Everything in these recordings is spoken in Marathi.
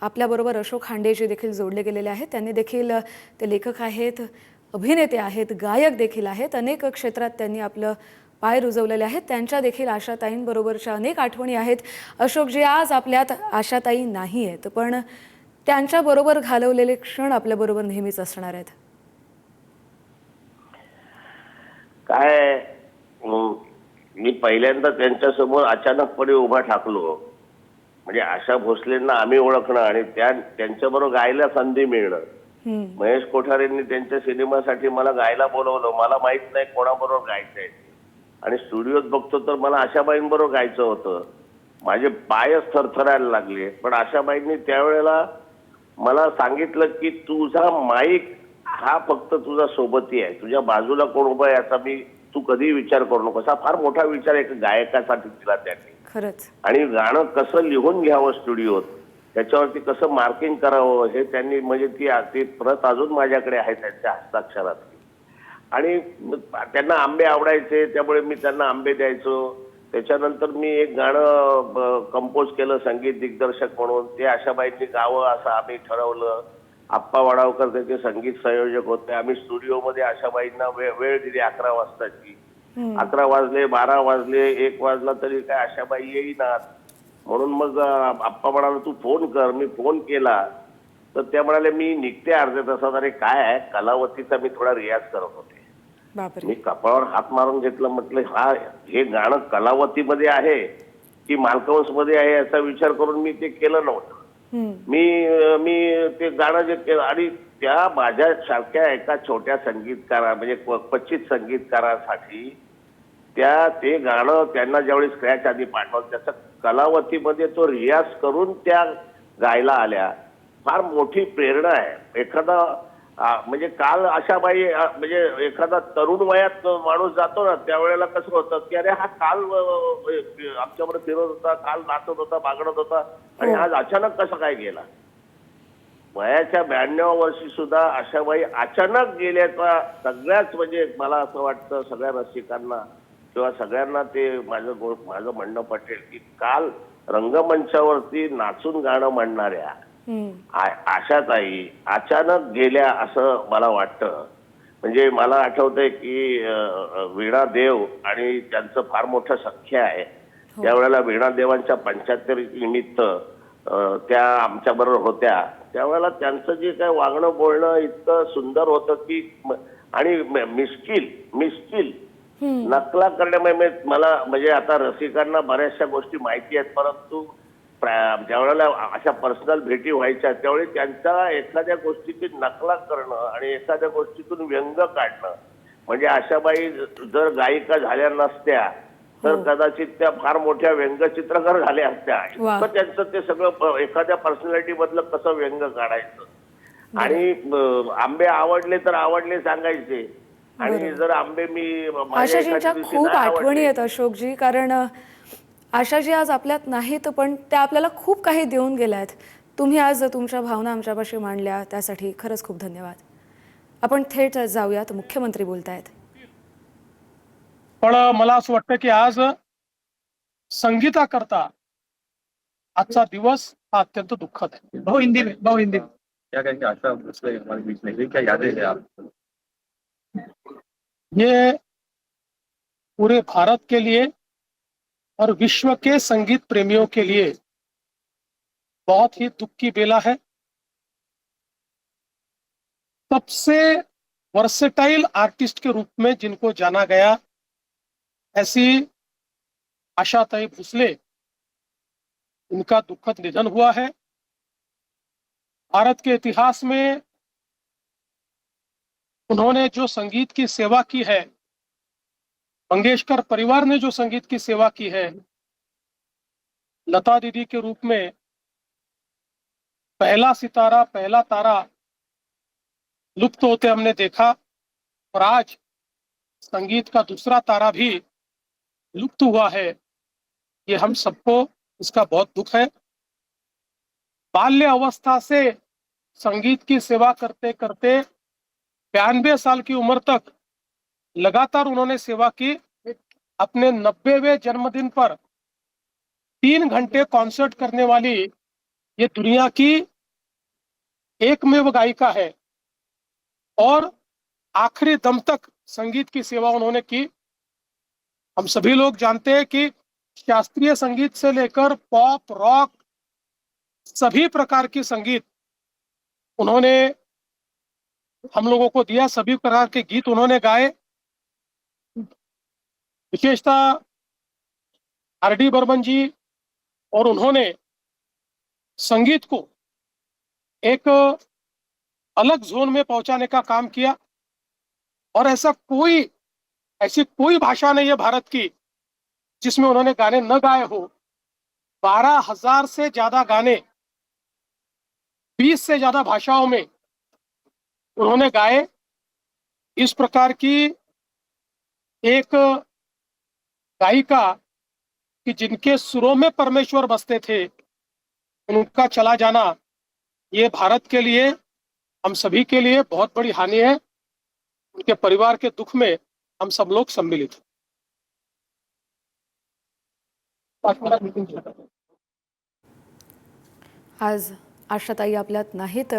आपल्याबरोबर अशोक खांडेजी देखील जोडले गेलेले आहेत. त्यांनी देखील ते लेखक आहेत, अभिनेते आहेत, गायक देखील आहेत. अनेक क्षेत्रात त्यांनी आपलं पाय रुजवलेले आहेत. त्यांच्या देखील आशाताईंबरोबरच्या अनेक आठवणी आहेत. अशोकजी, आज आपल्यात आशाताई नाही आहेत, पण त्यांच्याबरोबर घालवलेले क्षण आपल्याबरोबर नेहमीच असणार आहेत. काय मी पहिल्यांदा त्यांच्यासमोर अचानकपणे उभा ठाकलो. म्हणजे आशा भोसलेंना आम्ही ओळखणं आणि त्यांच्याबरोबर गायला संधी मिळणं. महेश कोठारेंनी त्यांच्या सिनेमासाठी मला गायला बोलवलं. मला माहित नाही कोणाबरोबर गायचंय आणि स्टुडिओत बघतो तर मला आशाबाईंबरोबर गायचं होतं. माझे पायच थरथरायला लागले. पण आशाबाईंनी त्यावेळेला मला सांगितलं की तुझा माईक हा फक्त तुझा सोबती आहे, तुझ्या बाजूला कोण उभा आहे याचा तू कधी विचार करू नकोस. हा फार मोठा विचार एक गायकासाठी दिला त्यांनी. खरंच. आणि गाणं कसं लिहून घ्यावं स्टुडिओत, त्याच्यावरती कसं मार्किंग करावं हे त्यांनी म्हणजे ती प्रत अजून माझ्याकडे आहे त्यांच्या हस्ताक्षरात. आणि त्यांना आंबे आवडायचे त्यामुळे मी त्यांना आंबे द्यायचो. त्याच्यानंतर मी एक गाणं कंपोज केलं संगीत दिग्दर्शक म्हणून. ते आशाबाईंनी गावं असं आम्ही ठरवलं. आप्पा वडावकर त्याचे संगीत संयोजक होते. आम्ही स्टुडिओमध्ये आशाबाईंना वेळ दिली 11 वाजताची. 11 वाजले, 12 वाजले, 1 वाजला तरी काय आशाबाई येईनात. म्हणून मग आप्पा म्हणाला तू फोन कर. मी फोन केला तर त्या म्हणाले मी निघते अर्ध्या तासात. अरे काय आहे, कलावतीचा मी थोडा रियाज करत होते. मी कपाळावर हात मारून घेतलं. म्हटलं हे गाणं कलावतीमध्ये आहे की मालकवंस मध्ये आहे याचा विचार करून मी ते केलं नव्हतं. मी ते गाणं जे केलं आणि त्या माझ्या सारख्या एका छोट्या संगीतकारा म्हणजे क्वचित संगीतकारासाठी ते गाणं त्यांना ज्यावेळी स्क्रॅच आधी पाठवलं त्याचा कलावतीमध्ये तो रियाज करून त्या गायला आल्या. फार मोठी प्रेरणा आहे. एखादा म्हणजे काल आशाबाई म्हणजे एखादा तरुण वयात माणूस जातो ना त्यावेळेला कसं होतं की अरे हा काल आमच्याबरोबर फिरत होता, काल नाचत होता, बागडत होता आणि आज अचानक कसं काय गेला. वयाच्या 92व्या वर्षी सुद्धा आशाबाई अचानक गेल्याचा सगळ्याच म्हणजे मला असं वाटतं सगळ्या रसिकांना किंवा सगळ्यांना ते माझं म्हणणं पटेल की काल रंगमंचावरती नाचून गाणं म्हणणाऱ्या आशाताई अचानक गेल्या असं मला वाटतं. म्हणजे मला आठवतंय की वीणा देव आणि त्यांचं फार मोठं सख्य आहे. त्यावेळेला वीणा देवांच्या 75 निमित्त त्या आमच्या बरोबर होत्या. त्यावेळेला त्यांचं जे काय वागणं बोलणं इतकं सुंदर होतं की आणि मिस्किल नकला करण्यामुळे मला म्हणजे आता रसिकांना बऱ्याचशा गोष्टी माहिती आहेत परंतु ज्यावेळेला अशा पर्सनल भेटी व्हायच्या त्यावेळी त्यांच्या एखाद्या गोष्टीची नकला करणं आणि एखाद्या गोष्टीतून व्यंग काढणं म्हणजे आशाबाई जर गायिका झाल्या नसत्या तर कदाचित त्या फार मोठ्या व्यंगचित्रकार झाल्या असत्या. इतकं त्यांचं ते सगळं एखाद्या पर्सनॅलिटी मधलं कसं व्यंग काढायचं आणि आंबे आवडले तर आवडले सांगायचे आणि जर आंबे मी आशाजींच्या खूप आठवणी आहेत अशोकजी. कारण आशाजी आज आपल्यात नाहीत पण त्या आपल्याला खूप काही देऊन गेल्या आहेत. तुम्ही आज तुमच्या भावना आमच्यापाशी मांडल्या त्यासाठी खरंच खूप धन्यवाद. आपण थेट जाऊयात, मुख्यमंत्री बोलतायत. पण मला असं वाटतं की आज संगीताकरता आजचा दिवस हा अत्यंत दुःखद है. बहु हिंदी में क्या कहेंगे आशा भोसले हमारे बीच में क्या यादें हैं आप? ये पूरे भारत के लिए और विश्व के संगीत प्रेमियों के लिए बहुत ही दुख की बेला है. सबसे वर्सेटाइल आर्टिस्ट के रूप में जिनको जाना गया ऐसी आशाताई भोसले, इनका दुखद निधन हुआ है. भारत के इतिहास में उन्होंने जो संगीत की सेवा की है, मंगेशकर परिवार ने जो संगीत की सेवा की है, लता दीदी के रूप में पहला सितारा, पहला तारा लुप्त होते हमने देखा और आज संगीत का दूसरा तारा भी लुप्त हुआ है. ये हम सबको इसका बहुत दुख है. बाल्य अवस्था से संगीत की सेवा करते करते 92 साल की उम्र तक लगातार उन्होंने सेवा की. अपने 90वें जन्मदिन पर 3 घंटे कॉन्सर्ट करने वाली ये दुनिया की एकमेव गायिका है और आखिरी दम तक संगीत की सेवा उन्होंने की। हम सभी लोग जानते हैं कि शास्त्रीय संगीत से लेकर पॉप रॉक सभी प्रकार की संगीत उन्होंने हम लोगों को दिया, सभी प्रकार के गीत उन्होंने गाए। विशेषतः आर.डी. बर्मन जी और उन्होंने संगीत को एक अलग जोन में पहुंचाने का काम किया और ऐसी कोई भाषा नहीं है भारत की जिसमें उन्होंने गाने न गाए हो। 12,000 से ज्यादा गाने 20 से ज्यादा भाषाओं में उन्होंने गाए। इस प्रकार की एक गायिका कि जिनके सुरों में परमेश्वर बसते थे, उनका चला जाना ये भारत के लिए, हम सभी के लिए बहुत बड़ी हानि है। उनके परिवार के दुख में हम सब लोग सम्मिलित हैं। आज आशाताई आपल्यात नाहीत.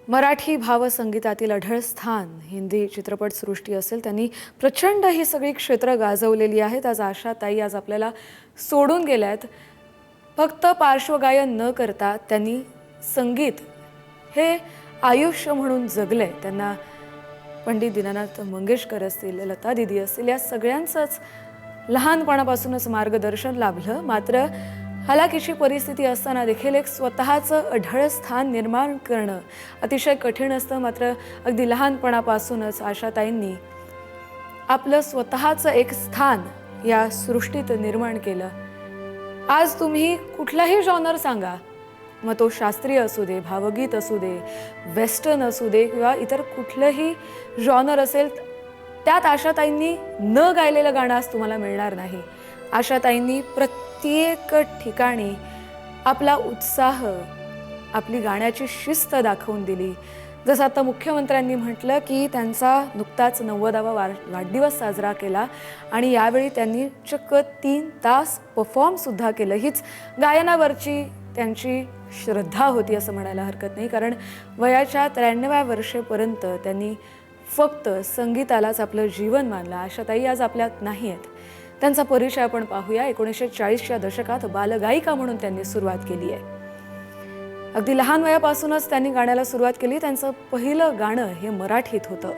मराठी भावसंगीतातील अढळ स्थान हिंदी चित्रपटसृष्टी असेल, त्यांनी प्रचंड ही सगळी क्षेत्र गाजवलेली आहेत. आज आशाताई आज आपल्याला सोडून गेल्या आहेत. फक्त पार्श्वगायन न करता त्यांनी संगीत हे आयुष्य म्हणून जगले. त्यांना पंडित दीनानाथ मंगेशकर असतील, लता दीदी असतील, या सगळ्यांचंच लहानपणापासूनच मार्गदर्शन लाभलं. मात्र हालाकीची परिस्थिती असताना देखील एक स्वतःचं अढळ स्थान निर्माण करणं अतिशय कठीण असतं. मात्र अगदी लहानपणापासूनच आशाताईंनी आपलं स्वतःचं एक स्थान या सृष्टीत निर्माण केलं. आज तुम्ही कुठलाही जॉनर सांगा, मग तो शास्त्रीय असू दे, भावगीत असू दे, वेस्टर्न असू दे किंवा इतर कुठलंही जॉनर असेल, त्यात आशाताईंनी न गायलेलं गाणं आज तुम्हाला मिळणार नाही. आशाताईंनी प्रत्येक ठिकाणी आपला उत्साह, आपली गाण्याची शिस्त दाखवून दिली. जसं आता मुख्यमंत्र्यांनी म्हटलं की त्यांचा नुकताच 90वा वाढदिवस साजरा केला आणि यावेळी त्यांनी चक्क 3 तास परफॉर्मसुद्धा केलं. हीच गायनावरची त्यांची श्रद्धा होती असं म्हणायला हरकत नाही. कारण वयाच्या 93व्या वर्षेपर्यंत त्यांनी फक्त संगीतालाच आपलं जीवन मानलं. आशाताई आज आपल्यात नाही आहेत. त्यांचा परिचय आपण पाहूया. 1940च्या दशकात बालगायिका म्हणून त्यांनी सुरुवात केली आहे. अगदी लहान वयापासूनच त्यांनी गाण्याला सुरुवात केली. त्यांचं पहिलं गाणं हे मराठीत होतं.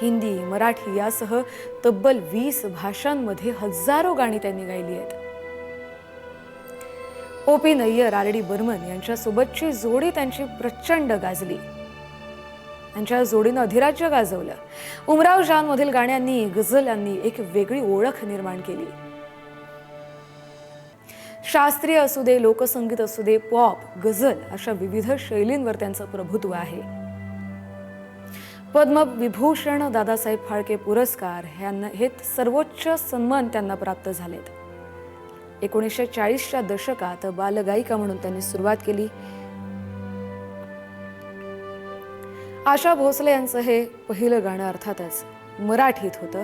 हिंदी, मराठी यासह तब्बल 20 भाषांमध्ये हजारो गाणी त्यांनी गायली आहेत. ओ.पी. नय्यर, आर.डी. बर्मन यांच्यासोबतची जोडी त्यांची प्रचंड गाजली. त्यांच्या जोडीनं अधिराज्य गाजवलं. उमराव जान मधील गाण्यांनी, गझलांनी एक वेगळी ओळख निर्माण केली. शास्त्रीय असू दे, लोकसंगीत असू दे, पॉप, गझल अशा विविध शैलींवर त्यांचं प्रभुत्व आहे. पद्मविभूषण, दादासाहेब फाळके पुरस्कार हे सर्वोच्च सन्मान त्यांना प्राप्त झालेत. 1940च्या दशकात बालगायिका म्हणून त्यांनी सुरुवात केली. आशा भोसले यांचं हे पहिलं गाणं अर्थातच मराठीत होतं.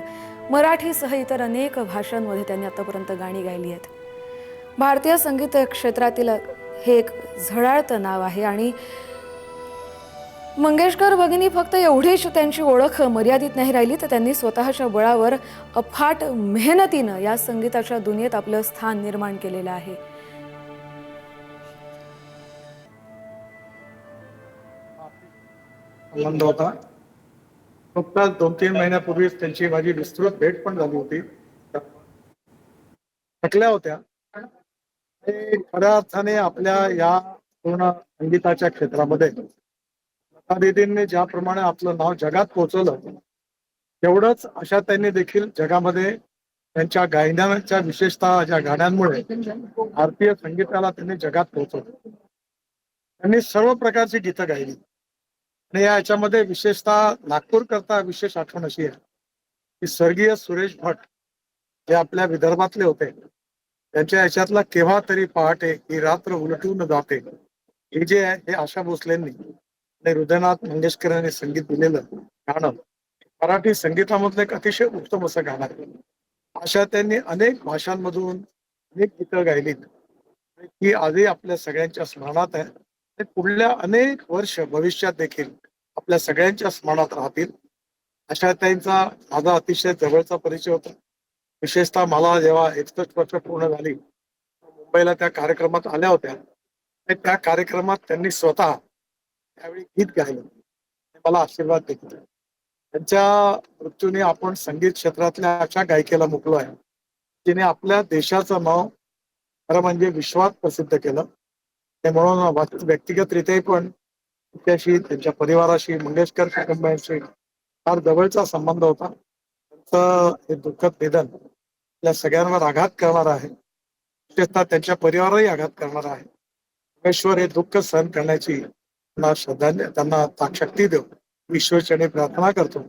मराठीसह इतर अनेक भाषांमध्ये त्यांनी आतापर्यंत गाणी गायली आहेत. भारतीय संगीत क्षेत्रातील हे एक झळाळतं नाव आहे आणि मंगेशकर भगिनी फक्त एवढीच त्यांची ओळख मर्यादित नाही राहिली, तर त्यांनी स्वतःच्या बळावर अफाट मेहनतीनं या संगीताच्या दुनियेत आपलं स्थान निर्माण केलेलं आहे. आनंद होता. नुकताच 2-3 महिन्यापूर्वीच त्यांची माझी विस्तृत भेट पण झाली होती. थकल्या होत्या. ते खऱ्या अर्थाने आपल्या या पूर्ण संगीताच्या क्षेत्रामध्ये लता दीदींनी ज्याप्रमाणे आपलं नाव जगात पोहोचवलं, तेवढंच आशा त्यांनी देखील जगामध्ये त्यांच्या गायनाच्या, विशेषतः ज्या गाण्यांमुळे भारतीय संगीताला त्यांनी जगात पोहोचवलं. त्यांनी सर्व प्रकारची गीतं गायली आणि याच्यामध्ये विशेषतः नागपूर करता विशेष आठवण अशी आहे की स्वर्गीय सुरेश भट जे आपल्या विदर्भातले होते, त्यांच्या याच्यातला केव्हा तरी पहाटे ही रात्र उलटून जाते हे जे आहे, हे आशा भोसलेंनी आणि हृदयनाथ मंगेशकरांनी संगीत दिलेलं गाणं मराठी संगीतामधलं एक अतिशय उत्तम असं गाणं आहे. आशा त्यांनी अनेक भाषांमधून अनेक गीतं गायलीत ही आजही आपल्या सगळ्यांच्या स्मरणात आहे आणि पुढल्या अनेक वर्ष भविष्यात देखील आपल्या सगळ्यांच्या स्मरणात राहतील. आशाताईंचा माझा अतिशय जवळचा परिचय होता. विशेषतः मला जेव्हा 61 वर्ष पूर्ण झाली, मुंबईला त्या कार्यक्रमात आल्या होत्या आणि त्या कार्यक्रमात त्यांनी स्वतः त्यावेळी गीत गायलं, मला आशीर्वाद दिले. त्यांच्या मृत्यूने आपण संगीत क्षेत्रातल्या अशा गायिकेला मुकलो आहे जिने आपल्या देशाचं नाव खरं म्हणजे विश्वात प्रसिद्ध केलं. ते म्हणून व्यक्तिगतरित्याही पण त्याशी, त्यांच्या परिवाराशी, मंगेशकर कुटुंबियांशी फार जवळचा संबंध होता. त्यांचं हे दुःखद निधन आपल्या सगळ्यांवर आघात करणार आहे, विशेषतः त्यांच्या परिवारावरही आघात करणार आहे. परमेश्वर हे दुःख सहन करण्याची त्यांना श्रद्धांजली, त्यांना शक्ती देव ईश्वरचरणी प्रार्थना करतो.